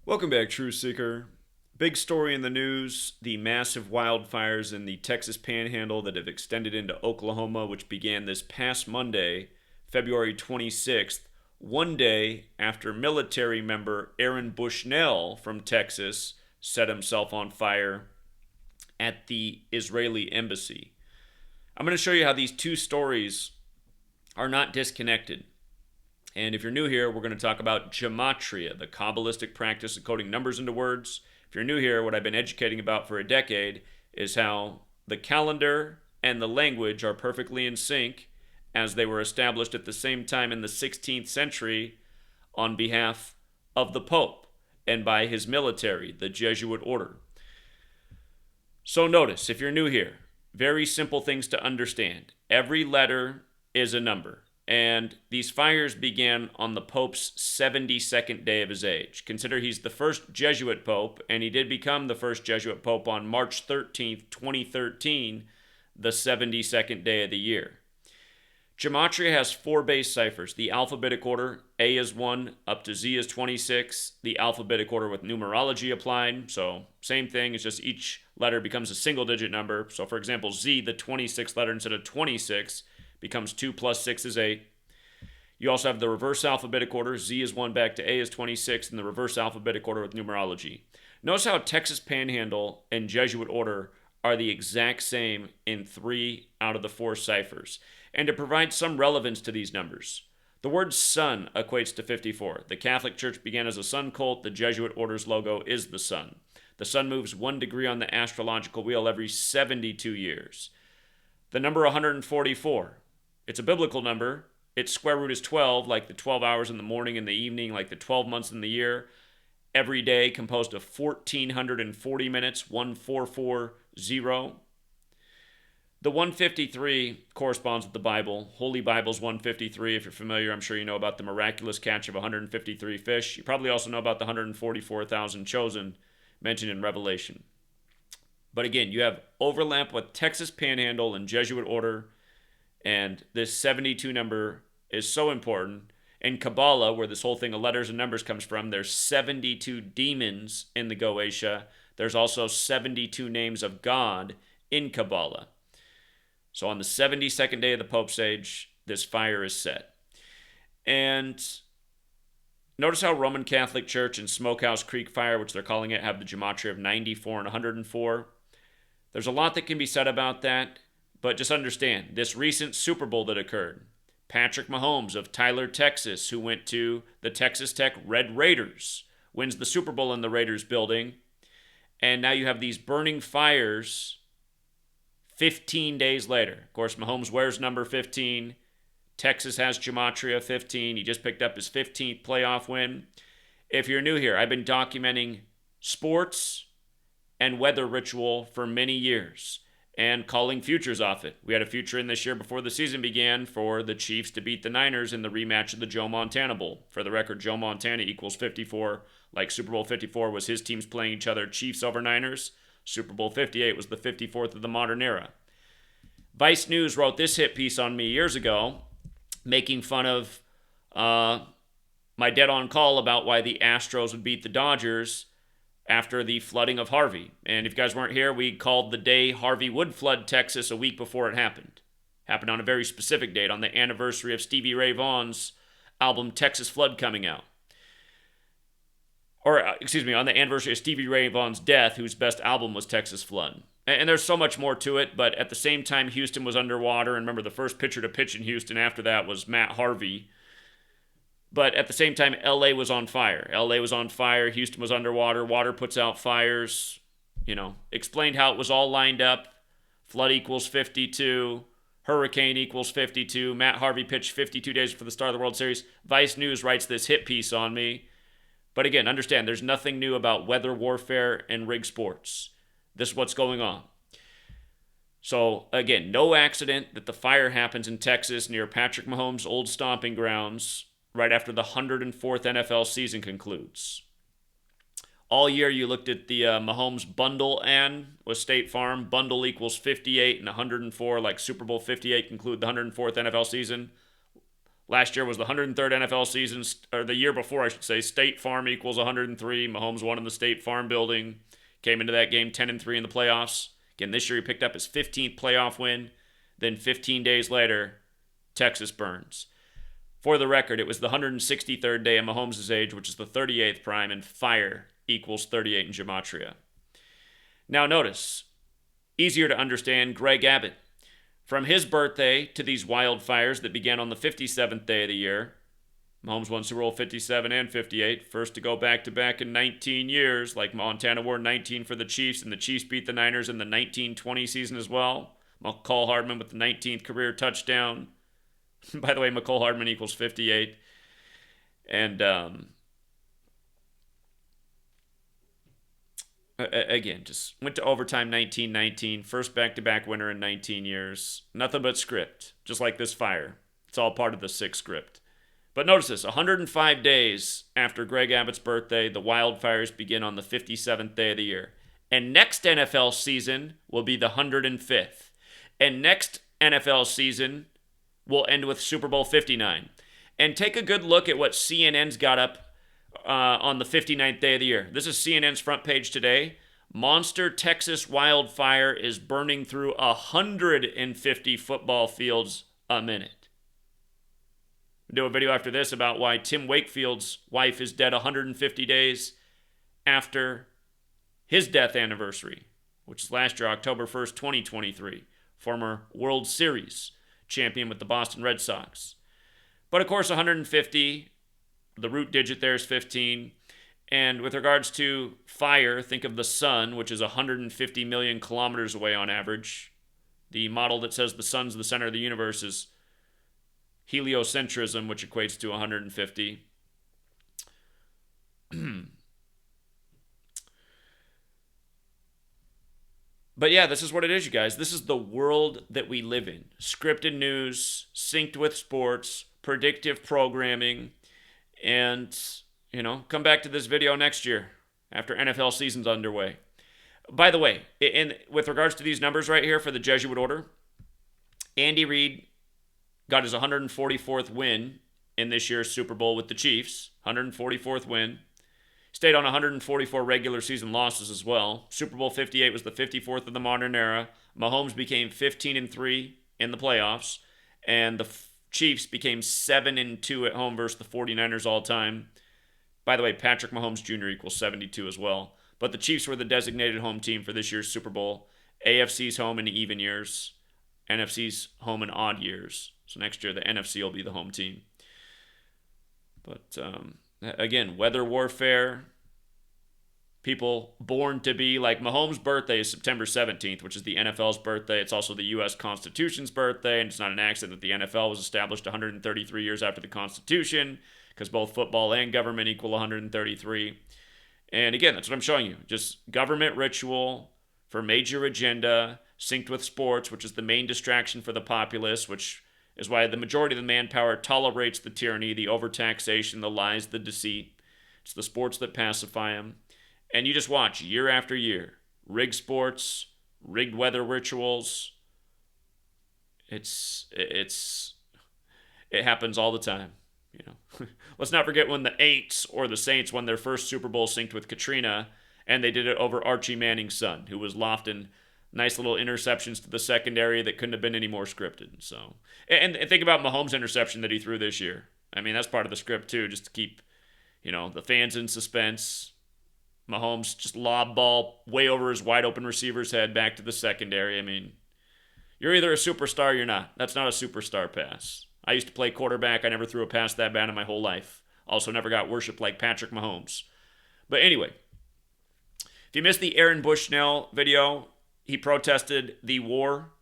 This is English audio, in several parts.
Welcome back, True Seeker. Big story in the news: the massive wildfires in the Texas Panhandle that have extended into Oklahoma, which began this past Monday, February 26th, one day after military member Aaron Bushnell from Texas set himself on fire at the Israeli embassy. I'm going to show you how these two stories are not disconnected. And if you're new here, we're going to talk about Gematria, the Kabbalistic practice of coding numbers into words. If you're new here, what I've been educating about for a decade is how the calendar and the language are perfectly in sync, as they were established at the same time in the 16th century on behalf of the Pope and by his military, the Jesuit order. So notice, if you're new here, very simple things to understand. Every letter is a number. And these fires began on the Pope's 72nd day of his age. Consider he's the first Jesuit Pope, and he did become the first Jesuit Pope on March 13th, 2013, the 72nd day of the year. Gematria has four base ciphers: the alphabetic order, A is 1, up to Z is 26, the alphabetic order with numerology applied, so same thing, it's just each letter becomes a single digit number. So for example, Z, the 26th letter, instead of 26, becomes 2 plus 6 is 8. You also have the reverse alphabetic order. Z is 1 back to A is 26, and the reverse alphabetic order with numerology. Notice how Texas Panhandle and Jesuit order are the exact same in 3 out of the 4 ciphers. And to provide some relevance to these numbers, the word sun equates to 54. The Catholic Church began as a sun cult. The Jesuit order's logo is the sun. The sun moves 1 degree on the astrological wheel every 72 years. The number 144. It's a biblical number. Its square root is 12, like the 12 hours in the morning and the evening, like the 12 months in the year. Every day composed of 1,440 minutes, 1440. The 153 corresponds with the Bible. Holy Bible's 153. If you're familiar, I'm sure you know about the miraculous catch of 153 fish. You probably also know about the 144,000 chosen mentioned in Revelation. But again, you have overlap with Texas Panhandle and Jesuit order. And this 72 number is so important. In Kabbalah, where this whole thing of letters and numbers comes from, there's 72 demons in the Goetia. There's also 72 names of God in Kabbalah. So on the 72nd day of the Pope's age, this fire is set. And notice how Roman Catholic Church and Smokehouse Creek Fire, which they're calling it, have the gematria of 94 and 104. There's a lot that can be said about that. But just understand, this recent Super Bowl that occurred, Patrick Mahomes of Tyler, Texas, who went to the Texas Tech Red Raiders, wins the Super Bowl in the Raiders building. And now you have these burning fires 15 days later. Of course, Mahomes wears number 15. Texas has Gematria 15. He just picked up his 15th playoff win. If you're new here, I've been documenting sports and weather ritual for many years and calling futures off it. We had a future in this year before the season began for the Chiefs to beat the Niners in the rematch of the Joe Montana Bowl. For the record, Joe Montana equals 54, like Super Bowl 54 was his teams playing each other, Chiefs over Niners. Super Bowl 58 was the 54th of the modern era. Vice News wrote this hit piece on me years ago, making fun of my dead on call about why the Astros would beat the Dodgers after the flooding of Harvey. And if you guys weren't here, we called the day Harvey would flood Texas a week before it happened. Happened on a very specific date, on the anniversary of Stevie Ray Vaughan's album Texas Flood coming out. Or, on the anniversary of Stevie Ray Vaughan's death, whose best album was Texas Flood. And there's so much more to it, but at the same time, Houston was underwater. And remember, the first pitcher to pitch in Houston after that was Matt Harvey. But at the same time, LA was on fire. LA was on fire. Houston was underwater. Water puts out fires. Explained how it was all lined up. Flood equals 52. Hurricane equals 52. Matt Harvey pitched 52 days for the start of the World Series. Vice News writes this hit piece on me. But again, understand, there's nothing new about weather warfare and rig sports. This is what's going on. So, again, no accident that the fire happens in Texas near Patrick Mahomes' old stomping grounds right after the 104th NFL season concludes. All year you looked at the Mahomes bundle and with State Farm. Bundle equals 58 and 104, like Super Bowl 58 conclude the 104th NFL season. Last year was the 103rd NFL season, or the year before, I should say. State Farm equals 103. Mahomes won in the State Farm building. Came into that game 10-3 in the playoffs. Again, this year he picked up his 15th playoff win. Then 15 days later, Texas burns. For the record, it was the 163rd day of Mahomes' age, which is the 38th prime, and fire equals 38 in Gematria. Now notice, easier to understand, Greg Abbott. From his birthday to these wildfires that began on the 57th day of the year, Mahomes won Super Bowl 57 and 58, first to go back-to-back in 19 years, like Montana wore 19 for the Chiefs, and the Chiefs beat the Niners in the 1920 season as well. McCall Hardman with the 19th career touchdown. By the way, McCall Hardman equals 58. And again, just went to overtime 1919. First back-to-back winner in 19 years. Nothing but script, just like this fire. It's all part of the 6 script. But notice this, 105 days after Greg Abbott's birthday, the wildfires begin on the 57th day of the year. And next NFL season will be the 105th. And next NFL season will end with Super Bowl 59. And take a good look at what CNN's got up on the 59th day of the year. This is CNN's front page today. Monster Texas wildfire is burning through 150 football fields a minute. Do a video after this about why Tim Wakefield's wife is dead 150 days after his death anniversary, which is last year, October 1st, 2023. Former World Series champion with the Boston Red Sox. But of course, 150, the root digit there is 15. And with regards to fire, think of the sun, which is 150 million kilometers away on average. The model that says the sun's the center of the universe is heliocentrism, which equates to 150. But yeah, this is what it is, you guys. This is the world that we live in. Scripted news, synced with sports, predictive programming, and, come back to this video next year after NFL season's underway. By the way, with regards to these numbers right here for the Jesuit order, Andy Reid got his 144th win in this year's Super Bowl with the Chiefs. 144th win. Stayed on 144 regular season losses as well. Super Bowl 58 was the 54th of the modern era. Mahomes became 15-3 in the playoffs. And the Chiefs became 7-2 at home versus the 49ers all time. By the way, Patrick Mahomes Jr. equals 72 as well. But the Chiefs were the designated home team for this year's Super Bowl. AFC's home in even years. NFC's home in odd years. So next year, the NFC will be the home team. But again, weather warfare, people born to be, like Mahomes' birthday is September 17th, which is the NFL's birthday. It's also the U.S. Constitution's birthday, and it's not an accident that the NFL was established 133 years after the Constitution, because both football and government equal 133. And again, that's what I'm showing you. Just government ritual for major agenda, synced with sports, which is the main distraction for the populace, which is why the majority of the manpower tolerates the tyranny, the overtaxation, the lies, the deceit. It's the sports that pacify them. And you just watch year after year. Rigged sports, rigged weather rituals. It happens all the time. Let's not forget when the Aints or the Saints won their first Super Bowl synced with Katrina, and they did it over Archie Manning's son, who was lofting nice little interceptions to the secondary that couldn't have been any more scripted. So, and think about Mahomes' interception that he threw this year. I mean, that's part of the script too, just to keep, the fans in suspense. Mahomes just lob ball way over his wide open receiver's head back to the secondary. I mean, you're either a superstar or you're not. That's not a superstar pass. I used to play quarterback. I never threw a pass that bad in my whole life. Also never got worshipped like Patrick Mahomes. But anyway, if you missed the Aaron Bushnell video, he protested the war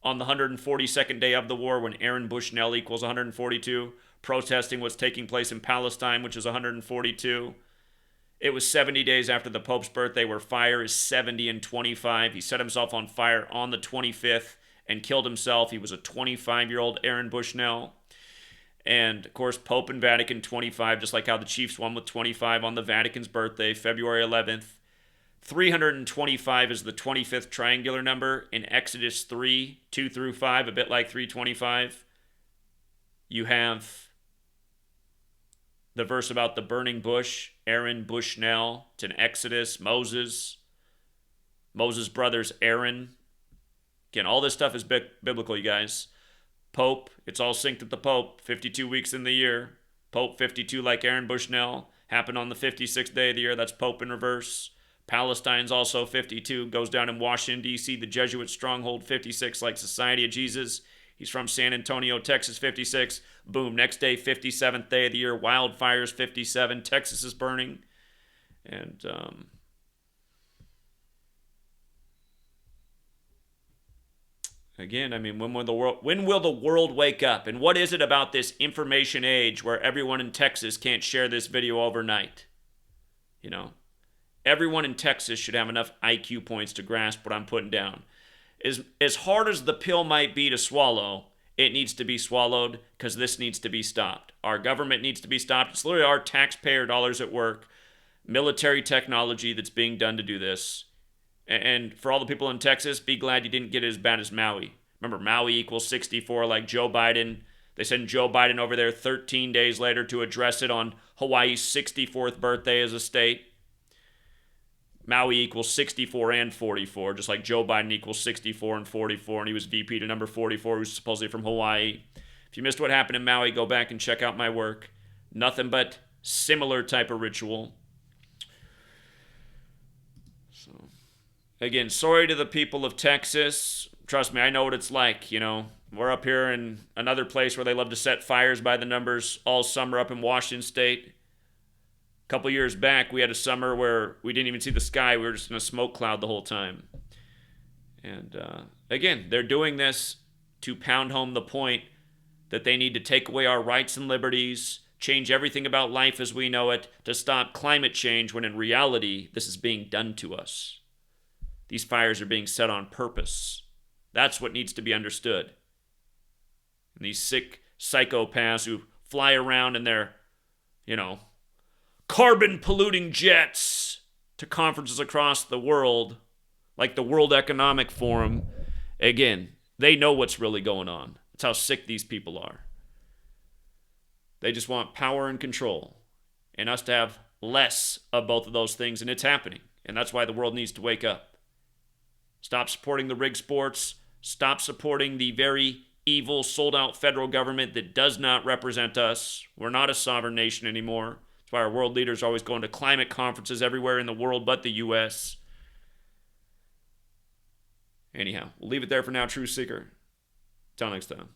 on the 142nd day of the war when Aaron Bushnell equals 142, protesting what's taking place in Palestine, which is 142. It was 70 days after the Pope's birthday, where fire is 70 and 25. He set himself on fire on the 25th and killed himself. He was a 25-year-old Aaron Bushnell. And, of course, Pope and Vatican 25, just like how the Chiefs won with 25 on the Vatican's birthday, February 11th. 325 is the 25th triangular number in Exodus 3, 2 through 5, a bit like 325. You have the verse about the burning bush, Aaron Bushnell. It's in Exodus, Moses' brothers, Aaron. Again, all this stuff is biblical, you guys. Pope, it's all synced at the Pope, 52 weeks in the year. Pope 52, like Aaron Bushnell, happened on the 56th day of the year. That's Pope in reverse. Palestine's also 52, goes down in Washington, D.C., the Jesuit stronghold, 56, like Society of Jesus. He's from San Antonio, Texas, 56. Boom, next day, 57th day of the year. Wildfires, 57. Texas is burning. And again, I mean, when will the world wake up? And what is it about this information age where everyone in Texas can't share this video overnight? You know, everyone in Texas should have enough IQ points to grasp what I'm putting down. As hard as the pill might be to swallow, it needs to be swallowed because this needs to be stopped. Our government needs to be stopped. It's literally our taxpayer dollars at work, military technology that's being done to do this. And for all the people in Texas, be glad you didn't get it as bad as Maui. Remember, Maui equals 64, like Joe Biden. They send Joe Biden over there 13 days later to address it on Hawaii's 64th birthday as a state. Maui equals 64 and 44, just like Joe Biden equals 64 and 44, and he was VP to number 44, who's supposedly from Hawaii. If you missed what happened in Maui, go back and check out my work. Nothing but similar type of ritual. So, again, sorry to the people of Texas. Trust me, I know what it's like, you know. We're up here in another place where they love to set fires by the numbers all summer up in Washington State. A couple years back, we had a summer where we didn't even see the sky. We were just in a smoke cloud the whole time. And again, they're doing this to pound home the point that they need to take away our rights and liberties, change everything about life as we know it, to stop climate change, when in reality, this is being done to us. These fires are being set on purpose. That's what needs to be understood. And these sick psychopaths who fly around in their, you know, carbon-polluting jets to conferences across the world, like the World Economic Forum, again, they know what's really going on. That's how sick these people are. They just want power and control, and us to have less of both of those things, and it's happening. And that's why the world needs to wake up. Stop supporting the rig sports. Stop supporting the very evil, sold-out federal government that does not represent us. We're not a sovereign nation anymore. That's why our world leaders are always going to climate conferences everywhere in the world but the U.S. Anyhow, we'll leave it there for now, True Seeker. Till next time.